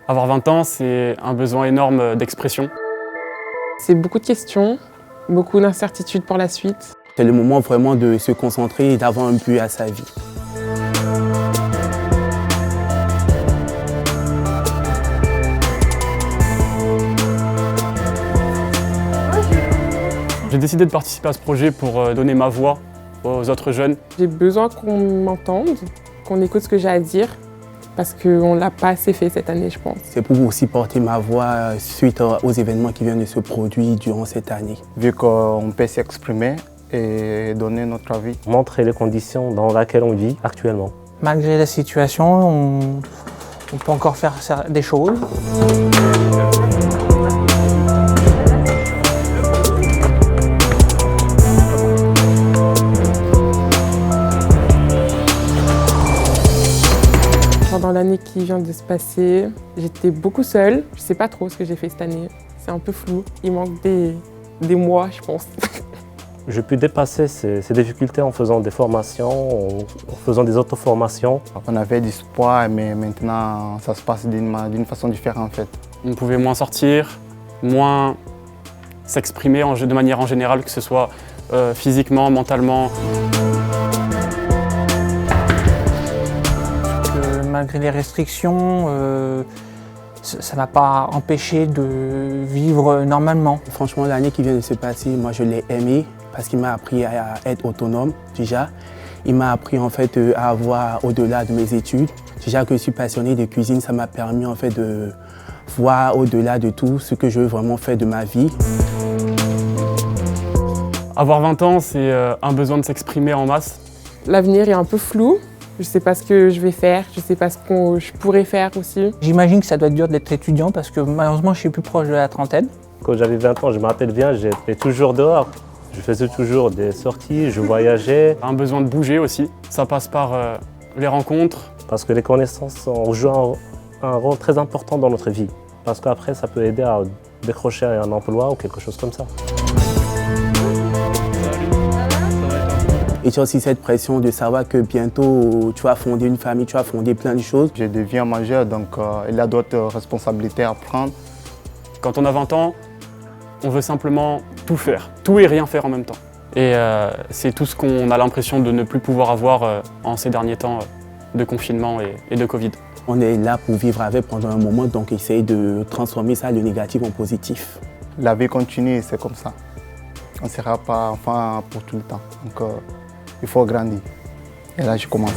Avoir 20 ans, c'est un besoin énorme d'expression. C'est beaucoup de questions, beaucoup d'incertitudes pour la suite. C'est le moment vraiment de se concentrer et d'avoir un but à sa vie. J'ai décidé de participer à ce projet pour donner ma voix aux autres jeunes. J'ai besoin qu'on m'entende, qu'on écoute ce que j'ai à dire, parce qu'on ne l'a pas assez fait cette année, je pense. C'est pour aussi porter ma voix suite aux événements qui viennent de se produire durant cette année. Vu qu'on peut s'exprimer et donner notre avis. Montrer les conditions dans lesquelles on vit actuellement. Malgré la situation, on peut encore faire des choses. Pendant l'année qui vient de se passer, j'étais beaucoup seule. Je ne sais pas trop ce que j'ai fait cette année. C'est un peu flou. Il manque des mois, je pense. J'ai pu dépasser ces difficultés en faisant des formations, en faisant des auto-formations. On avait de l'espoir, mais maintenant ça se passe d'une façon différente en fait. On pouvait moins sortir, moins s'exprimer de manière en général, que ce soit physiquement, mentalement. Malgré les restrictions, ça ne m'a pas empêché de vivre normalement. Franchement, l'année qui vient de se passer, moi je l'ai aimé parce qu'il m'a appris à être autonome déjà. Il m'a appris en fait à avoir au-delà de mes études. Déjà que je suis passionné de cuisine, ça m'a permis en fait de voir au-delà de tout ce que je veux vraiment faire de ma vie. Avoir 20 ans, c'est un besoin de s'exprimer en masse. L'avenir est un peu flou. Je ne sais pas ce que je vais faire, je ne sais pas ce que je pourrais faire aussi. J'imagine que ça doit être dur d'être étudiant parce que malheureusement je suis plus proche de la trentaine. Quand j'avais 20 ans, je me rappelle bien, j'étais toujours dehors. Je faisais toujours des sorties, je voyageais. Un besoin de bouger aussi. Ça passe par les rencontres. Parce que les connaissances jouent un rôle très important dans notre vie. Parce qu'après, ça peut aider à décrocher un emploi ou quelque chose comme ça. Et tu as aussi cette pression de savoir que bientôt tu vas fonder une famille, tu vas fonder plein de choses. Je deviens majeur, donc il y a d'autres responsabilités à prendre. Quand on a 20 ans, on veut simplement tout faire, tout et rien faire en même temps. Et c'est tout ce qu'on a l'impression de ne plus pouvoir avoir en ces derniers temps de confinement et de Covid. On est là pour vivre avec pendant un moment, donc essayer de transformer ça, le négatif en positif. La vie continue, c'est comme ça. On ne sera pas enfant pour tout le temps. Donc, il faut grandir. Et là, je commence.